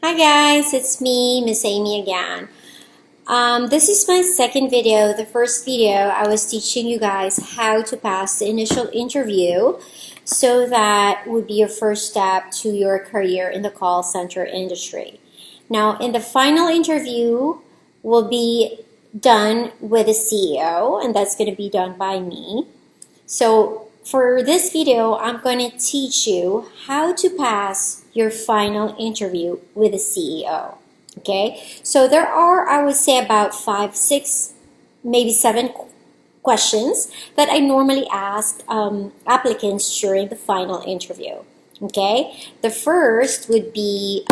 Hi guys, it's me, Miss Amy again. This is my second video. The first video, I was teaching you guys how to pass the initial interview so that would be your first step to your career in the call center industry. Now, in the final interview will be done with the CEO, and that's going to be done by me. So for this video, I'm going to teach you how to pass your final interview with the CEO. Okay, so there are, I would say, about 5, 6, maybe 7 questions that I normally ask applicants during the final interview. Okay, the first would be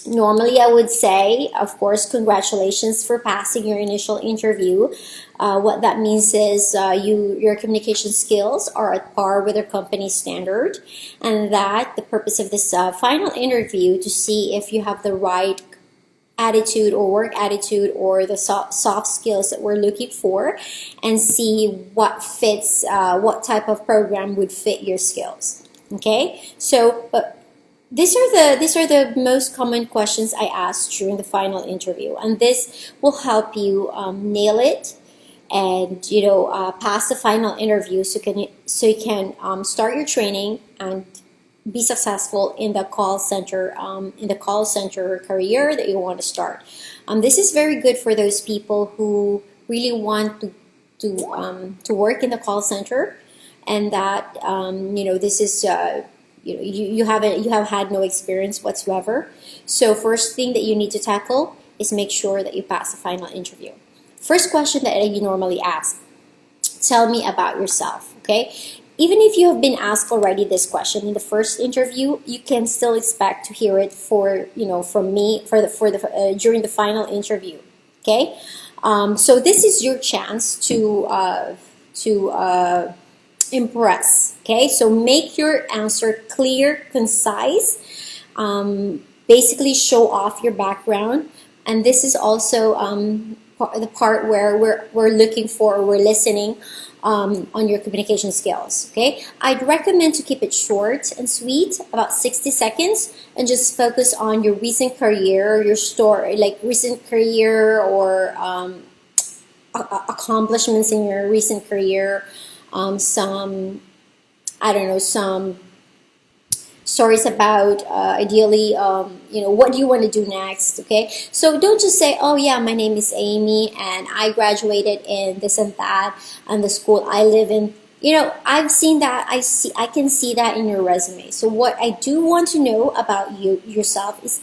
normally I would say, of course, congratulations for passing your initial interview. What that means is your communication skills are at par with your company standard, and that the purpose of this final interview to see if you have the right attitude or work attitude or the soft skills that we're looking for, and see what fits, what type of program would fit your skills. Okay, so these are the most common questions I ask during the final interview, and this will help you nail it and pass the final interview so you can start your training and be successful in the call center career that you want to start. This is very good for those people who really want to work in the call center, and that this is. You have had no experience whatsoever. So first thing that you need to tackle is make sure that you pass the final interview. First question that you normally ask: tell me about yourself. Okay, even if you have been asked already this question in the first interview, you can still expect to hear it from me during the final interview. Okay, so this is your chance to impress. Okay, so make your answer clear, concise, basically show off your background, and this is also the part where we're looking for, or we're listening on your communication skills. Okay, I'd recommend to keep it short and sweet, about 60 seconds, and just focus on your recent career, your story, like recent career or accomplishments in your recent career. Some stories about ideally, what do you want to do next? Okay, so don't just say, oh yeah, my name is Amy and I graduated in this and that and the school I live in. I've seen that. I can see that in your resume. So what I do want to know about yourself is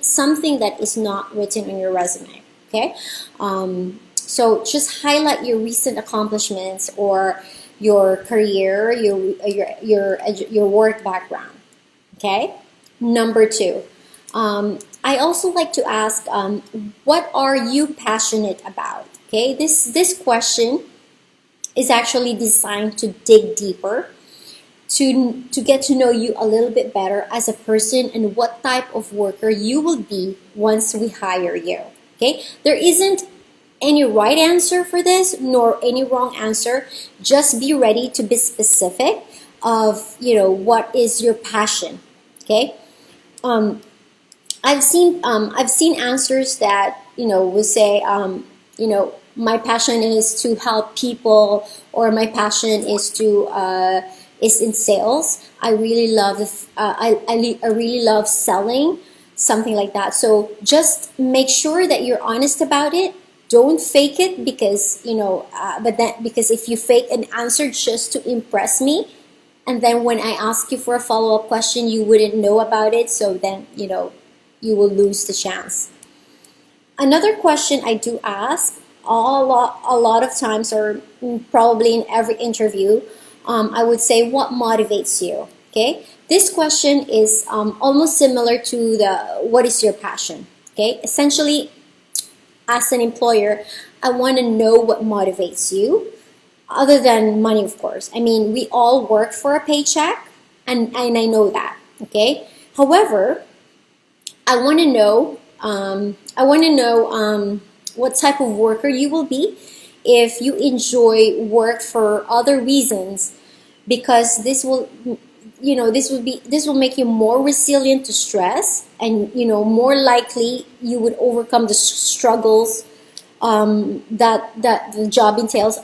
something that is not written on your resume. Okay, so just highlight your recent accomplishments or your career, your work background. Okay. Number 2, I also like to ask, what are you passionate about? Okay. This question is actually designed to dig deeper, to get to know you a little bit better as a person and what type of worker you will be once we hire you. Okay. There isn't any right answer for this nor any wrong answer. Just be ready to be specific of what is your passion. Okay, I've seen answers that will say my passion is to help people, or my passion is is in sales. I really love I really love selling, something like that. So just make sure that you're honest about it. Don't fake it, because because if you fake an answer just to impress me, and then when I ask you for a follow-up question, you wouldn't know about it, so then you will lose the chance. Another question I do ask a lot of times, or probably in every interview, I would say, what motivates you? Okay, this question is almost similar to the what is your passion? Okay, essentially, as an employer, I want to know what motivates you, other than money, of course. I mean, we all work for a paycheck, and I know that. Okay. However, I want to know what type of worker you will be if you enjoy work for other reasons, because this will make you more resilient to stress, and more likely you would overcome the struggles that the job entails,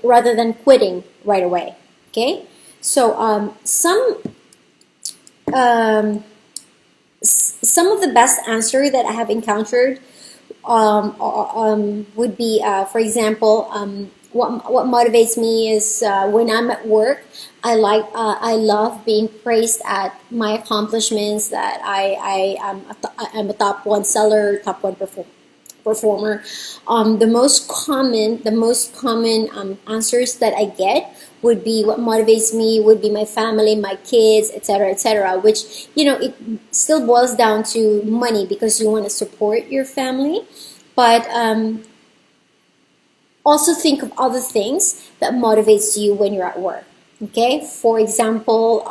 rather than quitting right away. Okay, so some of the best answer that I have encountered would be, for example, what motivates me is when I'm at work, I love being praised at my accomplishments, that I'm a top one seller, top one performer. The most common answers that I get would be, what motivates me would be my family, my kids, etc., etc. Which, it still boils down to money, because you want to support your family, but also think of other things that motivates you when you're at work. Okay, for example,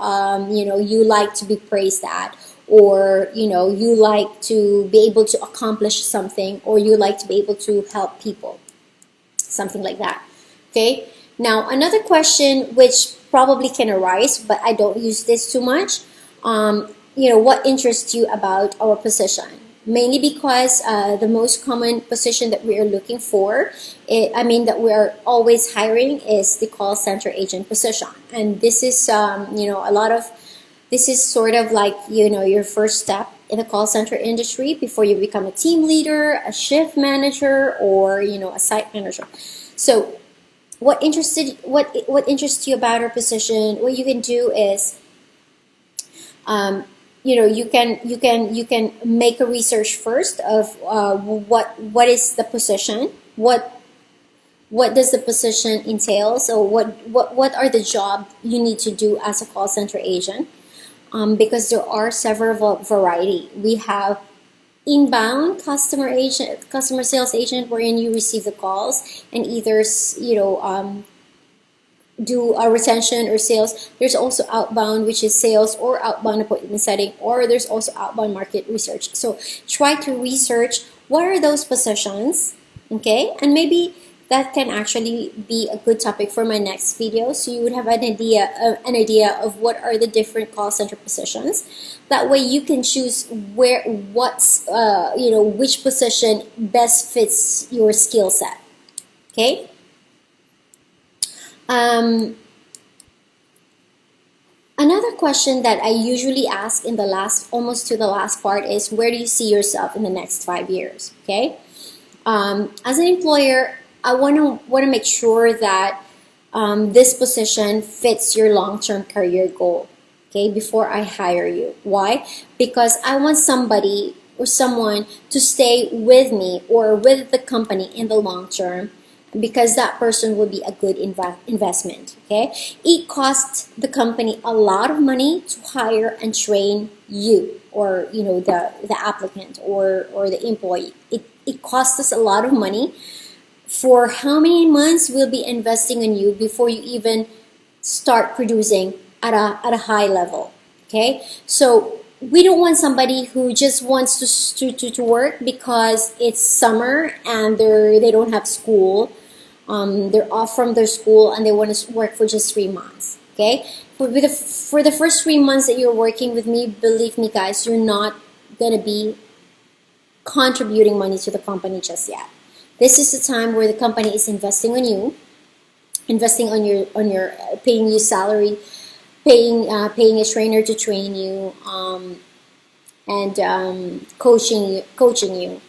you like to be praised at, or you like to be able to accomplish something, or you like to be able to help people, something like that. Okay, now another question which probably can arise, but I don't use this too much, what interests you about our position? Mainly because the most common position that we are looking for, that we are always hiring, is the call center agent position. And this is, this is sort of like, your first step in the call center industry before you become a team leader, a shift manager, or, a site manager. So what interests you about our position? What you can do is, you can make a research first of what is the position, what does the position entail, so what are the job you need to do as a call center agent, because there are several variety. We have inbound customer sales agent, wherein you receive the calls and either do a retention or sales. There's also outbound, which is sales or outbound appointment setting, or there's also outbound market research. So try to research what are those positions, okay? And maybe that can actually be a good topic for my next video, so you would have an idea of what are the different call center positions. That way you can choose which position best fits your skill set. Okay. Another question that I usually ask in almost to the last part is, where do you see yourself in the next 5 years? Okay. As an employer, I want to make sure that this position fits your long-term career goal. Okay, before I hire you. Why? Because I want somebody or someone to stay with me or with the company in the long term, because that person will be a good investment. Okay, it costs the company a lot of money to hire and train you, or the applicant or the employee. It costs us a lot of money. For how many months we'll be investing in you before you even start producing at a high level. Okay, so we don't want somebody who just wants to work because it's summer and they don't have school. They're off from their school and they want to work for just 3 months. Okay, for the first 3 months that you're working with me, believe me guys, you're not gonna be contributing money to the company just yet. This is the time where the company is investing on you, investing on your paying you salary, paying a trainer to train you, and coaching you.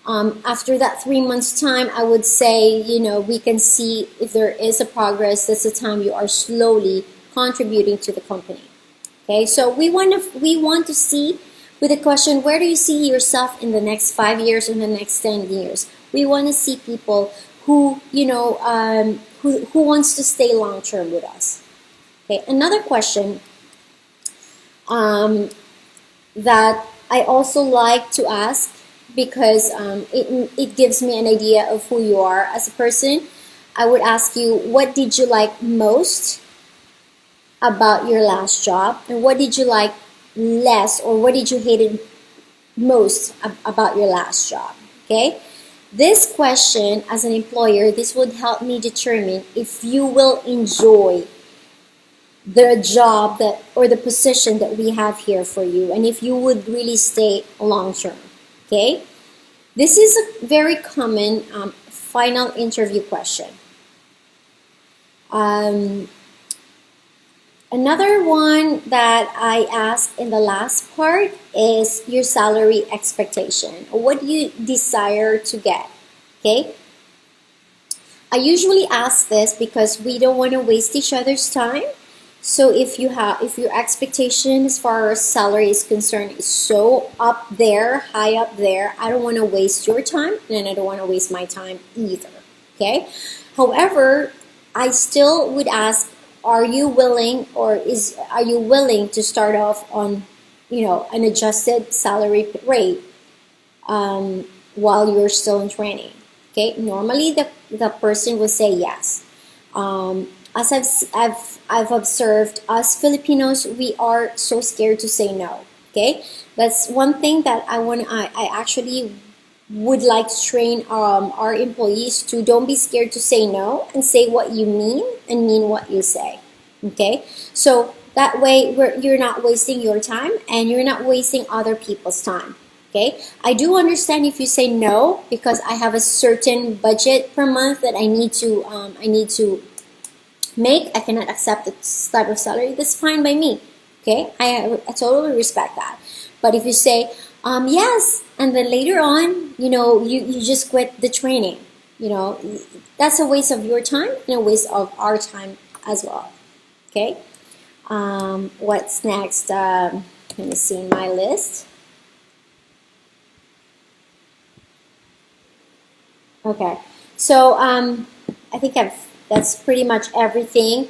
After that 3 months time, I would say, we can see if there is a progress. That's the time you are slowly contributing to the company. Okay, so we want to see, with the question, where do you see yourself in the next 5 years, in the next 10 years? We want to see people who who wants to stay long term with us. Okay, another question that I also like to ask, because it gives me an idea of who you are as a person. I would ask you, what did you like most about your last job, and what did you like less, or what did you hate most about your last job? Okay, this question, as an employer, this would help me determine if you will enjoy the job that or the position that we have here for you, and if you would really stay long term. Okay, this is a very common final interview question. Another one that I asked in the last part is your salary expectation. What do you desire to get? Okay, I usually ask this because we don't want to waste each other's time. So if your expectation as far as salary is concerned is so up there, high up there, I don't want to waste your time, and I don't want to waste my time either. Okay. However, I still would ask, are you willing to start off on, an adjusted salary rate while you're still in training? Okay. Normally the person will say yes. As I've observed, us Filipinos, we are so scared to say no. Okay, that's one thing that I actually would like to train our employees to. Don't be scared to say no, and say what you mean and mean what you say. Okay, so that way you're not wasting your time and you're not wasting other people's time. Okay, I do understand if you say no because I have a certain budget per month that I need to make. I cannot accept this type of salary. That's fine by me. Okay, I totally respect that. But if you say yes, and then later on, you just quit the training, that's a waste of your time and a waste of our time as well. Okay, what's next? Let me see in my list. Okay, so I think that's pretty much everything.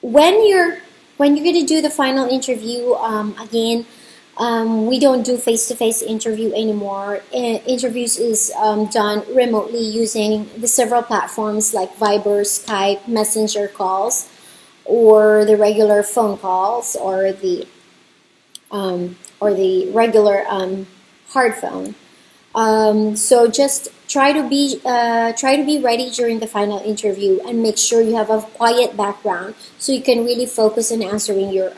When you're going to do the final interview, again, we don't do face-to-face interview anymore. Interviews is done remotely using the several platforms like Viber, Skype, Messenger calls, or the regular phone calls, or the regular hard phone. So just try to be ready during the final interview, and make sure you have a quiet background so you can really focus on answering your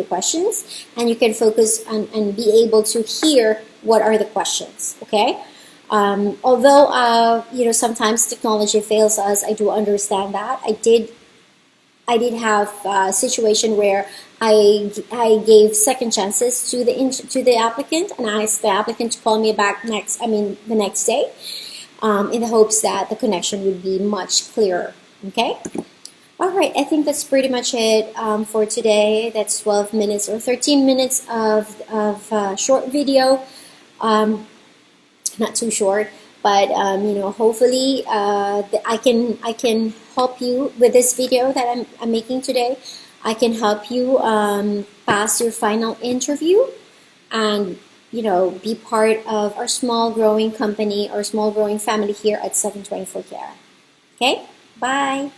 questions, and you can focus and be able to hear what are the questions. Okay. Although sometimes technology fails us, I do understand that. I did have a situation where I gave second chances to the applicant, and I asked the applicant to call me back the next day, in the hopes that the connection would be much clearer. Okay. All right. I think that's pretty much it for today. That's 12 minutes or 13 minutes of short video. Not too short. But hopefully I can help you with this video that I'm making today. I can help you pass your final interview, and be part of our small growing company or small growing family here at 724 Care. Okay, bye.